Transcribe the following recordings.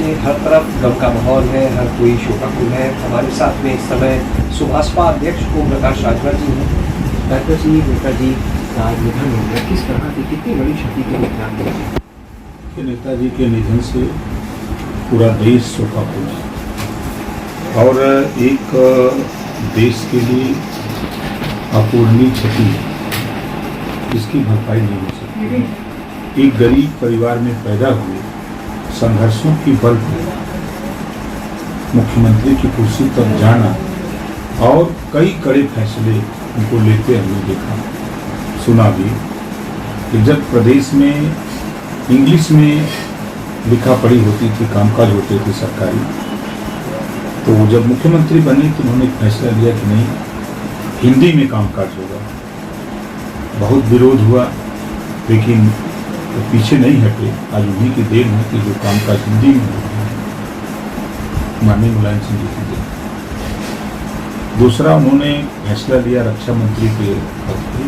से हर तरफ गम का माहौल है, हर कोई शोकाकुल है। हमारे साथ में इस समय सुभाषपा अध्यक्ष ओम प्रकाश राजभर जी हैं। डॉक्टर जी, नेताजी का निधन हो गया, किस तरह की कितनी बड़ी क्षति के निशान है? नेताजी के निधन से पूरा देश शोकाकुल है और एक देश के लिए अपूरणीय क्षति है, इसकी भरपाई नहीं हो सकती। एक गरीब परिवार में पैदा हुए, संघर्षों की बल पर मुख्यमंत्री की कुर्सी तक जाना और कई कड़े फैसले उनको लेते हमने देखा, सुना भी कि जब प्रदेश में इंग्लिश में लिखा पढ़ी होती थी, कामकाज होते थे सरकारी, तो जब मुख्यमंत्री बने तो उन्होंने फैसला लिया कि नहीं, हिंदी में कामकाज होगा। बहुत विरोध हुआ, लेकिन तो पीछे नहीं हटे। आज उन्हीं की देन है कि जो कामकाज हिंदी में हो रहा है, माननीय मुलायम सिंह जी की देन। दूसरा, उन्होंने फैसला लिया रक्षा मंत्री के पद पर,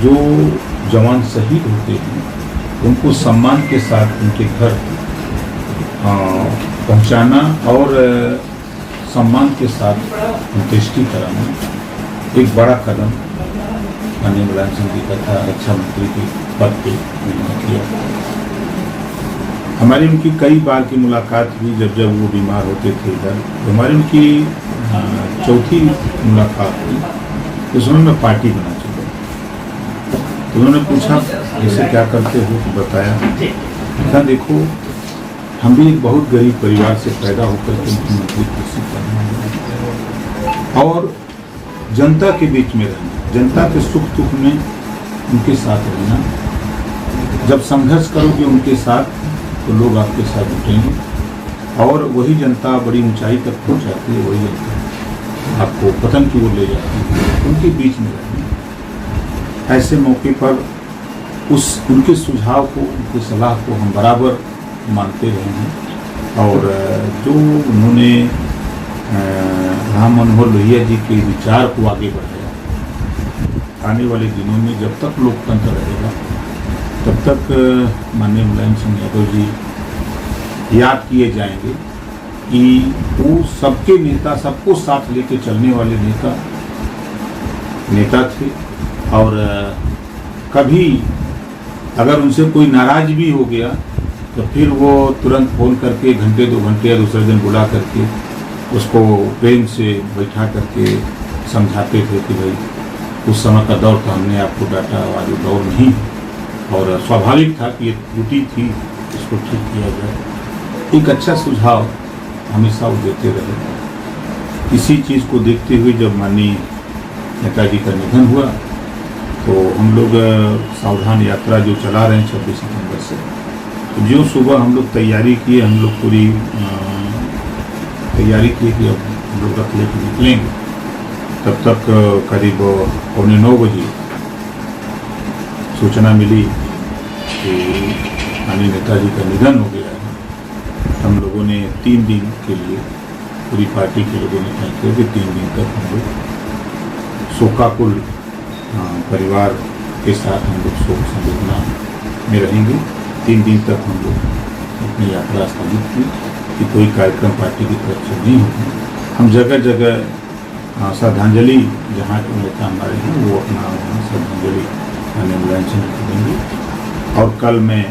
जो जवान शहीद होते हैं उनको सम्मान के साथ उनके घर पहुंचाना और सम्मान के साथ अंत्येष्टि कराना एक बड़ा कदम माननीय मुलायम सिंह जी का था। रक्षा मंत्री के पद पे उन्होंने किया। हमारी उनकी कई बार की मुलाकात हुई, जब वो बीमार होते थे इधर, तो हमारी उनकी चौथी मुलाकात हुई। उस समय मैं पार्टी बना चुका, तो उन्होंने पूछा जैसे क्या करते हो, तो बताया, कहा देखो हम भी एक बहुत गरीब परिवार से पैदा होकर के मुख्यमंत्री कुर्सी पर और जनता के बीच में रहना, जनता के सुख दुख में उनके साथ रहना। जब संघर्ष करोगे उनके साथ तो लोग आपके साथ उठेंगे और वही जनता बड़ी ऊंचाई तक पहुंच जाती है, वही जनता आपको पतन की ओर ले जाती है। उनके बीच में रहना, ऐसे मौके पर उनके सुझाव को, उनकी सलाह को हम बराबर मानते रहे हैं और जो उन्होंने राम मनोहर लोहिया जी के विचार को आगे बढ़ाया। आने वाले दिनों में जब तक लोकतंत्र रहेगा तब तक माननीय मुलायम सिंह यादव जी याद किए जाएंगे कि वो सबके नेता, सबको साथ लेके चलने वाले नेता थे और कभी अगर उनसे कोई नाराज भी हो गया तो फिर वो तुरंत फोन करके घंटे 2 घंटे या दूसरे दिन बुला करके उसको प्रेम से बैठा करके समझाते थे कि भाई उस समय का दौर था, हमने आपको डांटा, आज वो दौर नहीं है और स्वाभाविक था कि ये त्रुटि थी, इसको ठीक किया जाए। एक अच्छा सुझाव हमेशा वो देते रहे। इसी चीज़ को देखते हुए जब माननीय नेताजी का निधन हुआ तो हम लोग सावधान यात्रा जो चला रहे हैं 26 सितंबर से, तो जो सुबह हम लोग तैयारी किए, हम लोग पूरी तैयारी किए कि अब हम लोग रख लेकर निकलेंगे। तब तक करीब 8:45 बजे सूचना मिली कि माननीय नेताजी का निधन हो गया है। हम लोगों ने 3 दिन के लिए, पूरी पार्टी के लोगों ने तय किया कि 3 दिन तक हम लोग शोकाकुल परिवार के साथ हम लोग शोक संवेदना में रहेंगे। 3 दिन तक हम लोग अपनी यात्रा स्थगित की कि कोई कार्यक्रम पार्टी की तरफ से नहीं होगा। हम जगह जगह श्रद्धांजलि, जहाँ के नेता हमारे हैं वो अपना श्रद्धांजलि माननीय मुलायम सिंह को देंगे और कल मैं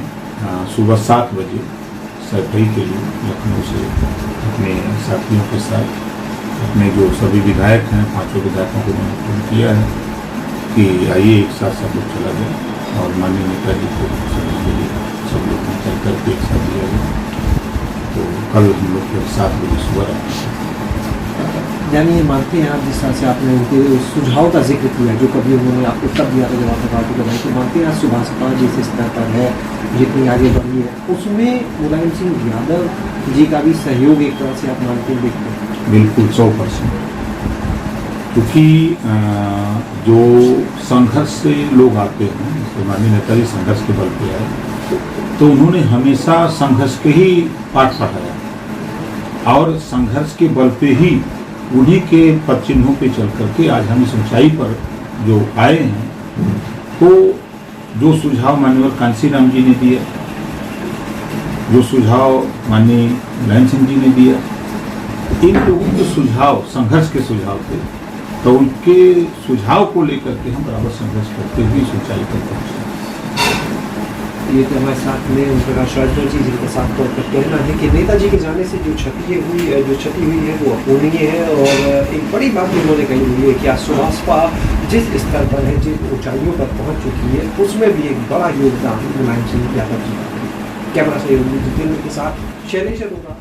सुबह 7 बजे सफाई के लिए लखनऊ से अपने साथियों के साथ, अपने जो सभी विधायक हैं, 5 विधायकों को मैंने फोन किया है कि आइए एक साथ सब लोग चला जाए और माननीय नेताजी को श्रद्धांजलि सब लोग चल करके एक साथ दिया जाए। तो कल हम लोग फिर 7 बजे सुबह आए। यानी ये मानते हैं आप, जिस तरह से आपने उनके सुझाव का जिक्र किया जो कभी उन्होंने आपको तब दिया था जब आपने पार्टी बनाई, तो मानते हैं आज सुभाषपा जिस स्तर पर है, जितनी आगे बढ़ी है, उसमें मुलायम सिंह यादव जी का भी सहयोग एक तरह से आप मानते हैं? देखते हैं बिल्कुल 100%, क्योंकि जो संघर्ष से लोग आते हैं, जैसे माननीय नेताजी संघर्ष के बल पे आए, तो उन्होंने हमेशा संघर्ष के ही पाठ पढ़ाया और संघर्ष के बल पे ही उन्हीं के पद चिन्हों पे चल करके आज हम इस ऊंचाई पर जो आए हैं। तो जो सुझाव माननीय कांशीराम जी ने दिया जो सुझाव माननीय मुलायम सिंह जी ने दिया, इन लोगों के सुझाव संघर्ष के सुझाव थे, तो उनके सुझाव को लेकर के हम बराबर संघर्ष करते हुए इस ऊंचाई पर पहुंचे। ये तो हमारे साथ में ओम प्रकाश राजभर जी, जिनका साफ तौर पर कहना है कि नेताजी के जाने से जो क्षति हुई है वो अपूर्णीय है, और एक बड़ी बात उन्होंने कही हुई है कि आज सुभाषपा जिस स्तर पर है, जिन ऊंचाइयों पर पहुंच चुकी है, उसमें भी एक बड़ा योगदान मुलायम सिंह यादव जी का है। कैमरा सहयोगी जितेंद्र के साथ शैलेश अरोड़ा।